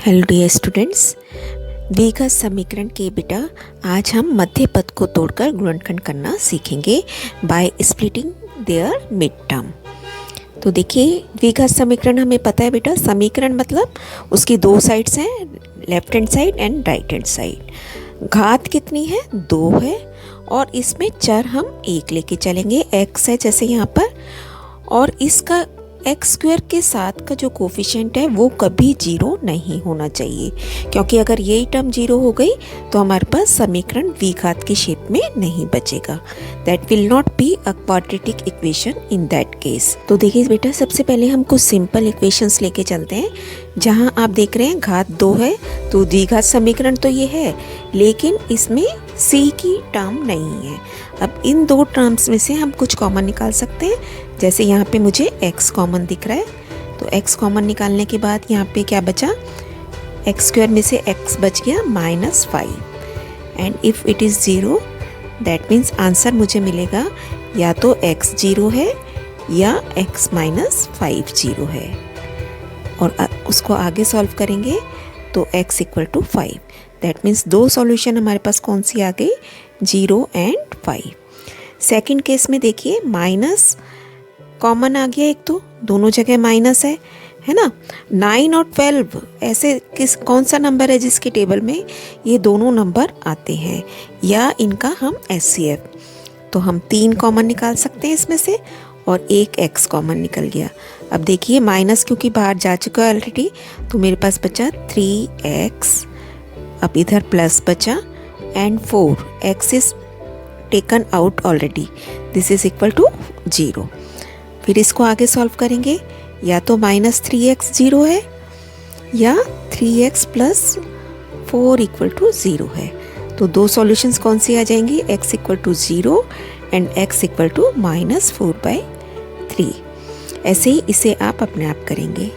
Hello dear students, द्विघात समीकरण के बेटा आज हम मध्य पद को तोड़कर गुणनखंड करना सीखेंगे by splitting their mid term. तो देखिए, द्विघात समीकरण हमें पता है बेटा, समीकरण मतलब उसकी दो साइड्स हैं, left hand side and right hand side. घात कितनी है? 2 है और इसमें चर हम 1 लेके चलेंगे, x है जैसे यहाँ पर, और इसका एक्स स्क्वायर के साथ का जो कोफिशिएंट है वो कभी 0 नहीं होना चाहिए, क्योंकि अगर यही टर्म 0 हो गई तो हमारे पास समीकरण द्विघात की शेप में नहीं बचेगा। That will not be a quadratic equation in that case. तो देखिए बेटा, सबसे पहले हम कुछ सिंपल इक्वेशंस लेके चलते हैं। जहाँ आप देख रहे हैं घात 2 है तो द्विघात समीकरण तो ये है, लेकिन इसमें c की टर्म नहीं है। अब इन दो टर्म्स में से हम कुछ कॉमन निकाल सकते हैं। जैसे यहाँ पे मुझे x कॉमन दिख रहा है, तो x कॉमन निकालने के बाद यहाँ पे क्या बचा? एक्स स्क्वायर में से x बच गया -5 and if it is 0 that means answer मुझे मिलेगा या तो x 0 है या x -5 0 है। और उसको आगे सॉल्व करेंगे तो x = 5। दैट मीन्स दो सॉल्यूशन हमारे पास कौन सी आ गई? 0 एंड 5। सेकंड केस में देखिए, माइनस कॉमन आ गया एक, तो दोनों जगह माइनस है ना। 9 और 12 ऐसे कौन सा नंबर है जिसके टेबल में ये दोनों नंबर आते हैं, या इनका हम HCF, तो हम 3 कॉमन निकाल सकते हैं इसमें से, और एक x कॉमन निकल गया। अब देखिए माइनस क्योंकि बाहर जा चुका है ऑलरेडी, तो मेरे पास बचा 3x, अब इधर प्लस बचा and 4x is taken out already, this is equal to 0। फिर इसको आगे सॉल्व करेंगे, या तो -3x 0 है या 3x + 4 = 0 है। तो दो सॉल्यूशंस कौन सी आ जाएंगी? x = 0 and x = -4/3। ऐसे ही इसे आप अपने आप करेंगे।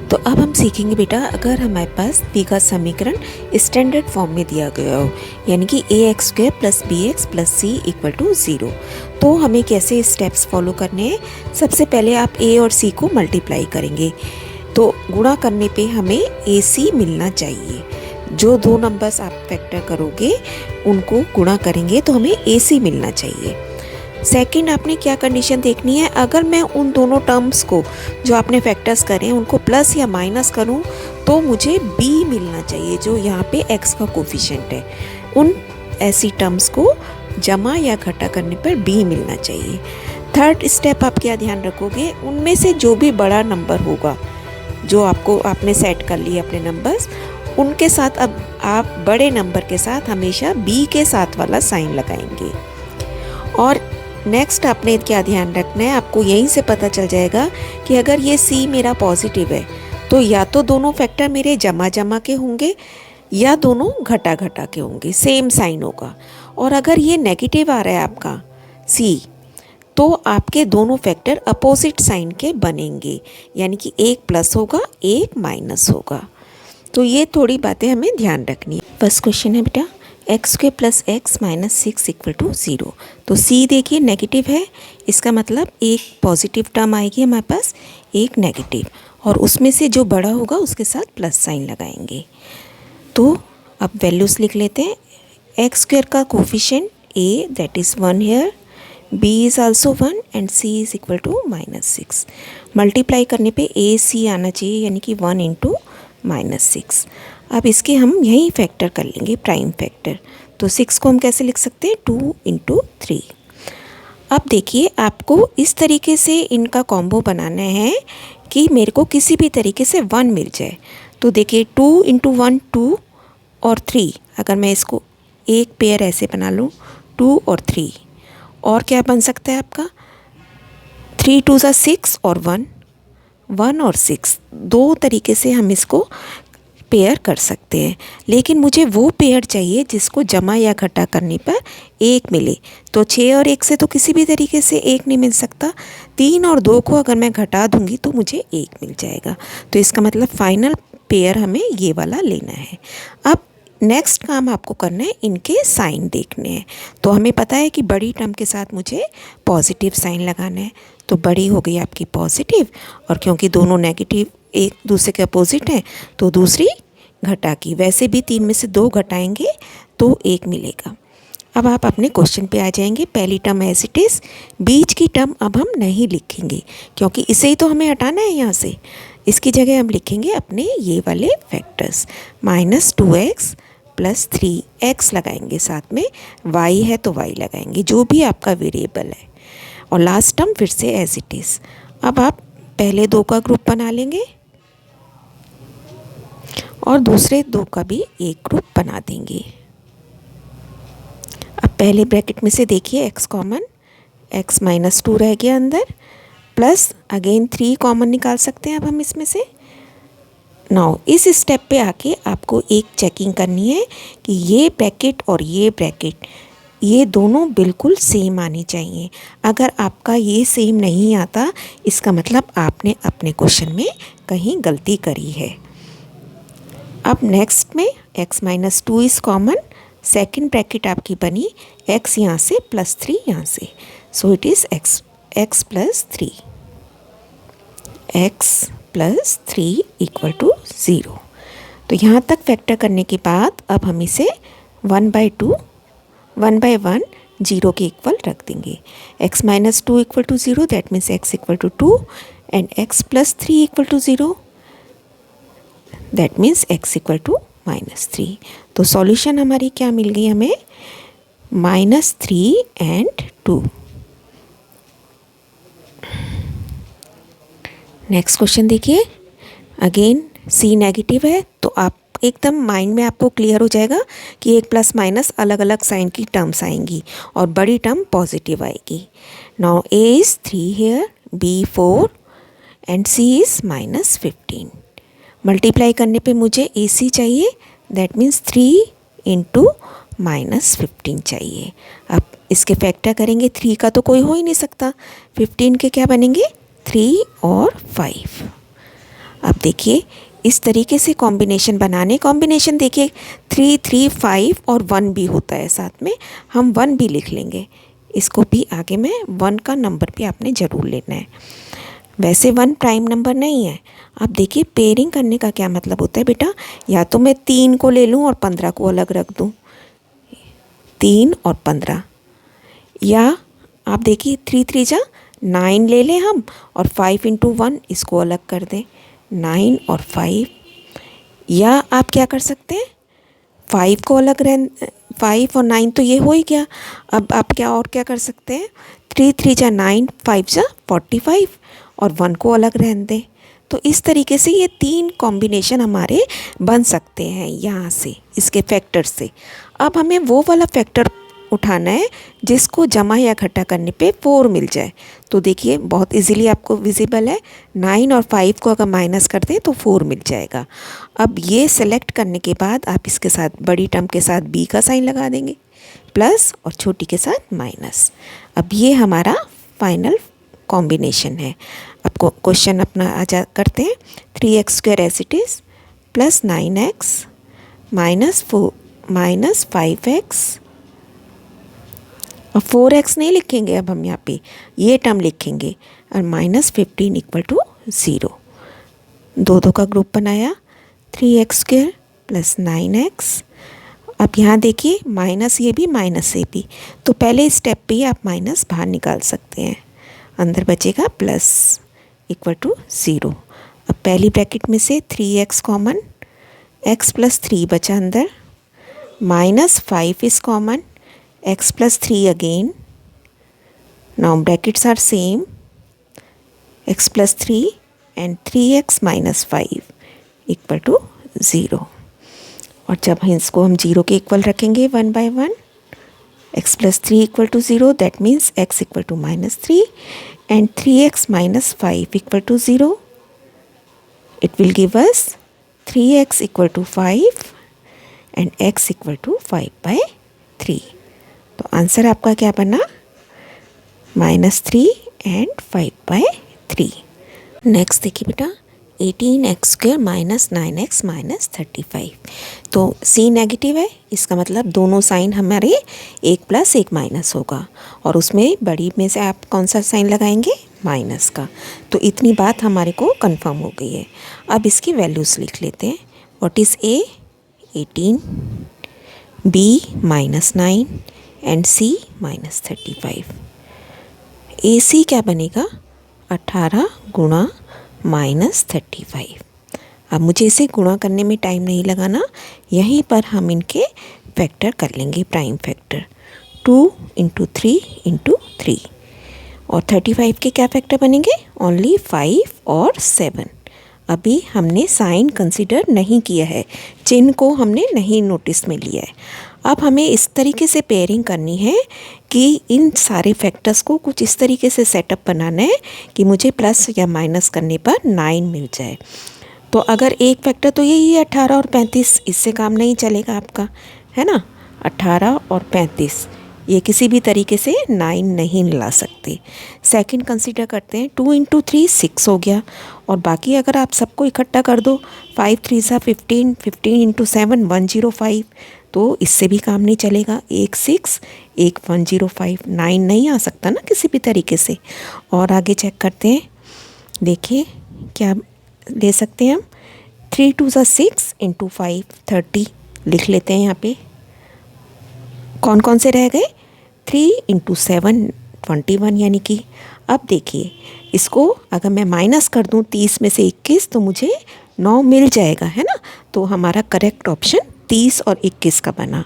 तो अब हम सीखेंगे बेटा, अगर हमारे पास द्विघात समीकरण स्टैंडर्ड फॉर्म में दिया गया हो, यानी कि ax² + bx + c = 0, तो हमें कैसे स्टेप्स फॉलो करने हैं। सबसे पहले आप a और c को मल्टीप्लाई करेंगे, तो गुणा करने पे हमें ac मिलना चाहिए। जो दो नंबर्स आप फैक्टर करोगे उनको गुणा करेंगे तो हमें ac मिलना चाहिए। सेकंड, आपने क्या कंडीशन देखनी है, अगर मैं उन दोनों टर्म्स को जो आपने फैक्टर्स करें उनको प्लस या माइनस करूं तो मुझे b मिलना चाहिए, जो यहाँ पे x का कोफिशिएंट है। उन ऐसी टर्म्स को जमा या घटा करने पर b मिलना चाहिए। थर्ड स्टेप आप क्या ध्यान रखोगे, उनमें से जो भी बड़ा नंबर होगा, जो आपने सेट कर लिए अपने नंबर्स, उनके साथ अब आप बड़े नंबर के साथ हमेशा b के साथ वाला साइन लगाएंगे। और नेक्स्ट आपने क्या ध्यान रखना है, आपको यहीं से पता चल जाएगा कि अगर ये c मेरा पॉजिटिव है तो या तो दोनों फैक्टर मेरे जमा जमा के होंगे या दोनों घटा घटा के होंगे, सेम साइन होगा। और अगर ये नेगेटिव आ रहा है आपका c, तो आपके दोनों फैक्टर अपोजिट साइन के बनेंगे, यानी कि एक प्लस होगा एक माइनस होगा। तो ये थोड़ी बातें हमें ध्यान रखनी है। फर्स्ट क्वेश्चन है बेटा, x² + x - 6 = 0। तो c देखिए नेगेटिव है, इसका मतलब एक पॉजिटिव टर्म आएगी हमारे पास, एक नेगेटिव, और उसमें से जो बड़ा होगा उसके साथ प्लस साइन लगाएंगे। तो अब वैल्यूज़ लिख लेते हैं। x² का coefficient a, that is 1 here, b is also 1 and c is equal to -6। Multiply करने पे ac आना चाहिए, यानी कि 1 × -6। अब इसके हम यहीं फैक्टर कर लेंगे, प्राइम फैक्टर। तो 6 को हम कैसे लिख सकते हैं? 2 × 3। अब देखिए, आपको इस तरीके से इनका कॉम्बो बनाना है कि मेरे को किसी भी तरीके से 1 मिल जाए। तो देखिए 2 × 1 2 और 3, अगर मैं इसको एक पेयर ऐसे बना लूँ 2 और 3, और क्या बन सकता है आपका 3 2 = 6 और 1 और 6, दो तरीके से हम इसको पेयर कर सकते हैं। लेकिन मुझे वो पेयर चाहिए जिसको जमा या घटा करने पर 1 मिले। तो 6 और 1 से तो किसी भी तरीके से 1 नहीं मिल सकता। 3 और 2 को अगर मैं घटा दूंगी तो मुझे 1 मिल जाएगा। तो इसका मतलब फाइनल पेयर हमें ये वाला लेना है। अब नेक्स्ट काम आपको करना है, इनके साइन देखने हैं। तो हमें पता है कि बड़ी टर्म के साथ मुझे पॉजिटिव साइन लगाना है, तो बड़ी हो गई आपकी पॉजिटिव, और क्योंकि दोनों नेगेटिव एक दूसरे के अपोजिट हैं तो दूसरी घटा की, वैसे भी 3 में से 2 घटाएंगे तो 1 मिलेगा। अब आप अपने क्वेश्चन पे आ जाएंगे। पहली टर्म एज इट इज़, बीच की टर्म अब हम नहीं लिखेंगे क्योंकि इसे ही तो हमें हटाना है यहाँ से। इसकी जगह हम लिखेंगे अपने ये वाले फैक्टर्स, -2x + 3x लगाएंगे, साथ में y है तो y लगाएंगे, जो भी आपका वेरिएबल है। और लास्ट टर्म फिर से एज इट इज़। अब आप पहले 2 का ग्रुप बना लेंगे और दूसरे 2 का भी एक ग्रुप बना देंगे। अब पहले ब्रैकेट में से देखिए x कॉमन, x -2 रह गया अंदर, प्लस अगेन 3 कॉमन निकाल सकते हैं अब हम इसमें से। नाउ इस स्टेप पे आके आपको एक चेकिंग करनी है कि ये ब्रैकेट और ये ब्रैकेट ये दोनों बिल्कुल सेम आनी चाहिए। अगर आपका ये सेम नहीं आता, इसका मतलब आपने अपने क्वेश्चन में कहीं गलती करी है। अब नेक्स्ट में x -2 is common, second bracket आपकी बनी x यहाँ से +3 यहाँ से, so it is x + 3, x + 3 = 0। तो यहाँ तक फैक्टर करने के बाद अब हम इसे 1/2 1/1 0 के इक्वल रख देंगे। x -2 = 0, that means x = 2 and x + 3 = 0, that means x = -3। तो सॉल्यूशन हमारी क्या मिल गई हमें, -3 and 2। नेक्स्ट क्वेश्चन देखिए। अगेन c नेगेटिव है तो आप एकदम माइंड में आपको क्लियर हो जाएगा कि एक प्लस माइनस अलग अलग साइन की टर्म्स आएंगी और बड़ी टर्म पॉजिटिव आएगी। Now a is 3 here, b 4 and c is -15। Multiply करने पे मुझे AC चाहिए, दैट मीन्स 3 × -15 चाहिए। अब इसके फैक्टर करेंगे, 3 का तो कोई हो ही नहीं सकता, 15 के क्या बनेंगे 3 और 5। अब देखिए इस तरीके से कॉम्बिनेशन बनाने, कॉम्बिनेशन देखिए 3 3 5 और 1 भी होता है, साथ में हम 1 भी लिख लेंगे। इसको भी आगे में 1 का नंबर भी आपने ज़रूर लेना है। वैसे 1 प्राइम नंबर नहीं है। अब देखिए पेयरिंग करने का क्या मतलब होता है बेटा, या तो मैं 3 को ले लूँ और 15 को अलग रख दूँ, 3 और 15, या आप देखिए 3 3 जा 9 ले लें हम और 5 × 1 इसको अलग कर दें, 9 और 5। या आप क्या कर सकते हैं, 5 को अलग 5 और 9 तो ये हो ही गया। अब आप क्या कर सकते हैं, 3 3 जा 9, 5 जा 45 और 1 को अलग रहने दें। तो इस तरीके से ये 3 कॉम्बिनेशन हमारे बन सकते हैं यहाँ से, इसके फैक्टर से। अब हमें वो वाला फैक्टर उठाना है जिसको जमा या घटा करने पे 4 मिल जाए। तो देखिए बहुत इजीली आपको विजिबल है, 9 और 5 को अगर माइनस कर दें तो 4 मिल जाएगा। अब ये सेलेक्ट करने के बाद आप इसके साथ बड़ी टर्म के साथ b का साइन लगा देंगे प्लस और छोटी के साथ माइनस। अब ये हमारा फाइनल कॉम्बिनेशन है। अब क्वेश्चन अपना करते हैं। 3x² as it is plus 9x minus 5x और 4x नहीं लिखेंगे, अब हम यहाँ पे ये टर्म लिखेंगे और -15 = 0। 2 का ग्रुप बनाया, 3x² प्लस 9x। अब यहाँ देखिए माइनस ये भी माइनस ये भी, तो पहले स्टेप पे ही आप माइनस बाहर निकाल सकते हैं, अंदर बचेगा प्लस = 0। अब पहली ब्रैकेट में से 3x कॉमन, x + 3 बचा अंदर, -5 is common, x + 3 again. Now brackets are same, x + 3 and 3x - 5 = 0। और जब इसको हम 0 के इक्वल रखेंगे 1/1, x + 3 = 0, that means x = -3 and 3x - 5 = 0. It will give us 3x = 5 and x = 5/3। तो आंसर आपका क्या बना, -3 and 5/3। नेक्स्ट देखिए बेटा, 18x² - 9x - 35। तो c नेगेटिव है, इसका मतलब दोनों साइन हमारे एक प्लस एक माइनस होगा, और उसमें बड़ी में से आप कौन सा साइन लगाएंगे, माइनस का। तो इतनी बात हमारे को कंफर्म हो गई है। अब इसकी वैल्यूज़ लिख लेते हैं। What is A? 18, B -9 and C -35। A C क्या बनेगा? 18 गुणा -35। अब मुझे इसे गुणा करने में टाइम नहीं लगाना, यहीं पर हम इनके फैक्टर कर लेंगे, प्राइम फैक्टर। 2 × 3 × 3 और 35 के क्या फैक्टर बनेंगे? ओनली 5 और 7। अभी हमने साइन कंसिडर नहीं किया है, चिन्ह को हमने नहीं नोटिस में लिया है। अब हमें इस तरीके से पेयरिंग करनी है कि इन सारे फैक्टर्स को कुछ इस तरीके से सेटअप बनाना है कि मुझे प्लस या माइनस करने पर 9 मिल जाए। तो अगर एक फैक्टर तो यही है 18 और 35, इससे काम नहीं चलेगा आपका, है ना। 18 और 35 ये किसी भी तरीके से 9 नहीं ला सकते। सेकंड कंसीडर करते हैं, 2 × 3 6 हो गया, और बाकी अगर आप सबको इकट्ठा कर दो, 5 3 15, 15 × 7 105, तो इससे भी काम नहीं चलेगा। एक 6 एक 105, 9 नहीं आ सकता ना किसी भी तरीके से। और आगे चेक करते हैं, देखिए क्या ले सकते हैं हम। 3 2 6 × 5 30 लिख लेते हैं यहाँ पे। कौन कौन से रह गए? 3 × 7 21, यानी कि अब देखिए इसको अगर मैं माइनस कर दूँ 30 में से 21 तो मुझे 9 मिल जाएगा, है ना। तो हमारा करेक्ट ऑप्शन 30 और 21 का बना।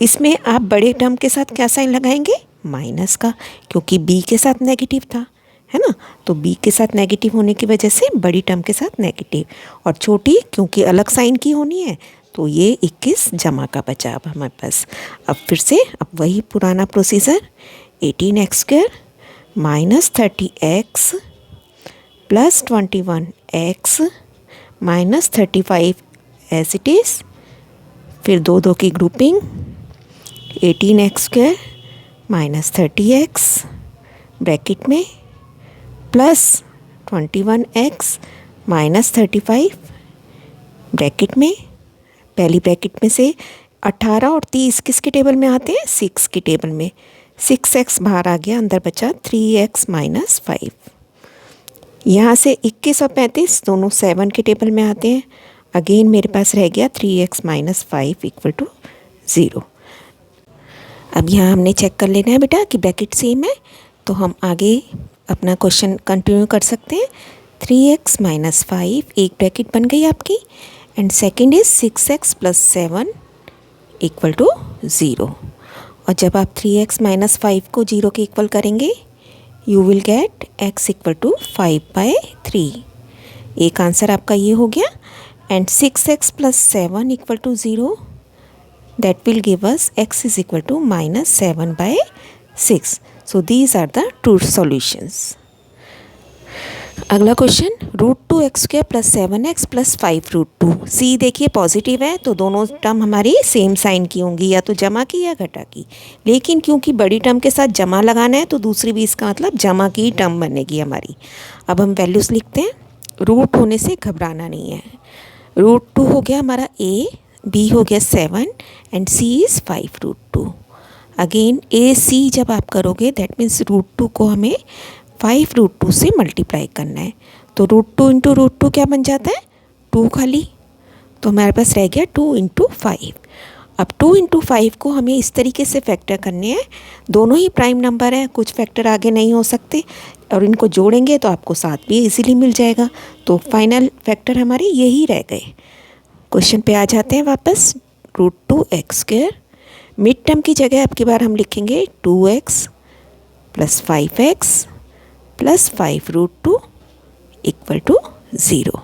इसमें आप बड़े टर्म के साथ क्या साइन लगाएंगे? माइनस का, क्योंकि बी के साथ नेगेटिव था, है ना। तो बी के साथ नेगेटिव होने की वजह से बड़ी टर्म के साथ नेगेटिव, और छोटी क्योंकि अलग साइन की होनी है, तो ये 21 जमा का बचा अब हमारे पास। अब फिर से अब वही पुराना procedure, 18x² -30x + 21x -35 as it is. फिर 2 2 की ग्रुपिंग, 18x² -30x ब्रैकेट में + 21x -35 ब्रैकेट में। पहली ब्रैकेट में से 18 और 30 किसके टेबल में आते हैं? 6 के टेबल में। 6x बाहर आ गया, अंदर बचा 3x - 5। यहाँ से 21 और 35 दोनों 7 के टेबल में आते हैं। अगेन मेरे पास रह गया 3x - 5 = 0। अब यहाँ हमने चेक कर लेना है बेटा कि ब्रैकेट सेम है, तो हम आगे अपना क्वेश्चन कंटिन्यू कर सकते हैं। 3x - 5 एक ब्रैकेट बन गई आपकी, एंड सेकेंड इज 6x + 7 = 0। और जब आप 3x - 5 को 0 के इक्वल करेंगे, यू विल गेट x = 5/3। एक आंसर आपका ये हो गया। And 6x + 7 = 0, that will give us x = -7/6. So these are the two solutions. अगला क्वेश्चन, √2x² + 7x + 5√2। सी देखिए पॉजिटिव है, तो दोनों टर्म हमारी सेम साइन की होंगी, या तो जमा की या घटा की। लेकिन क्योंकि बड़ी टर्म के साथ जमा लगाना है, तो दूसरी भी इसका मतलब जमा की टर्म बनेगी हमारी। अब हम वैल्यूज़ लिखते हैं। रूट होने से घबराना नहीं है। √2 हो गया हमारा a, b हो गया 7 एंड c इज़ 5√2। अगेन ए सी जब आप करोगे, दैट मीन्स √2 को हमें 5√2 से मल्टीप्लाई करना है। तो √2 × √2 क्या बन जाता है? 2 खाली। तो हमारे पास रह गया 2 × 5। अब 2 × 5 को हमें इस तरीके से फैक्टर करने हैं। दोनों ही प्राइम नंबर हैं, कुछ फैक्टर आगे नहीं हो सकते, और इनको जोड़ेंगे तो आपको 7 भी इजीली मिल जाएगा। तो फाइनल फैक्टर हमारे यही रह गए। क्वेश्चन पे आ जाते हैं वापस। √2x², मिड टर्म की जगह अब की बार हम लिखेंगे 2x + 5x + 5√2 = 0।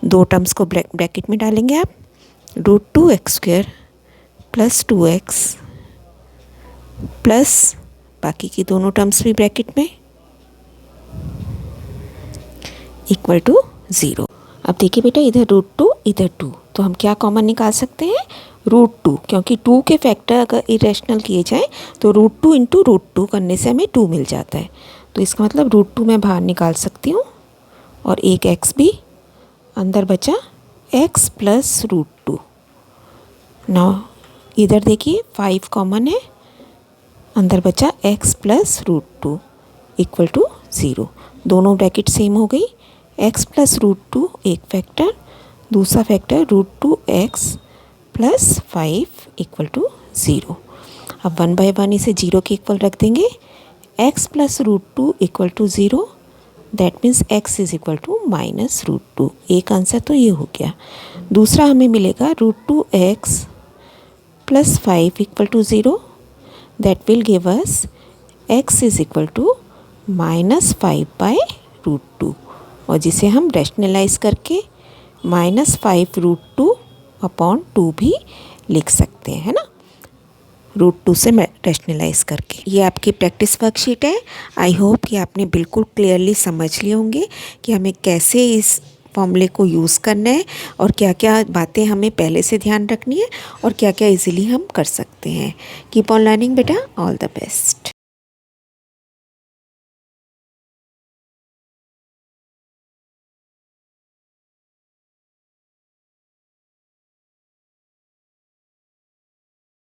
दो टर्म्स को ब्रैकेट में डालेंगे आप। √2x² + 2x प्लस बाकी की दोनों टर्म्स भी ब्रैकेट में = 0। अब देखिए बेटा, इधर √2 इधर 2, तो हम क्या कॉमन निकाल सकते हैं? √2, क्योंकि 2 के फैक्टर अगर इरेशनल किए जाए तो √2 × √2 करने से हमें 2 मिल जाता है। तो इसका मतलब √2 मैं बाहर निकाल सकती हूँ, और एक x भी, अंदर बचा x + √2। नाउ इधर देखिए 5 कॉमन है, अंदर बचा x + √2 = 0। दोनों ब्रैकेट सेम हो गई। x + √2 एक फैक्टर, दूसरा factor √2 x plus 5 equal to 0। अब 1/1 इसे 0 के इक्वल रख देंगे। x plus √2 equal to 0, that means x is equal to minus √2। एक आंसर तो ये हो गया। दूसरा हमें मिलेगा √2x plus 5 equal to 0, that will give us x is equal to minus 5/√2, और जिसे हम रैशनलाइज करके -5√2 अपॉन 2 भी लिख सकते हैं, है ना, √2 से रैशनलाइज करके। ये आपकी प्रैक्टिस वर्कशीट है। आई होप कि आपने बिल्कुल क्लियरली समझ लिए होंगे कि हमें कैसे इस फॉर्मूले को यूज़ करना है और क्या क्या बातें हमें पहले से ध्यान रखनी है और क्या क्या इजीली हम कर सकते हैं। कीप ऑन लर्निंग बेटा, ऑल द बेस्ट।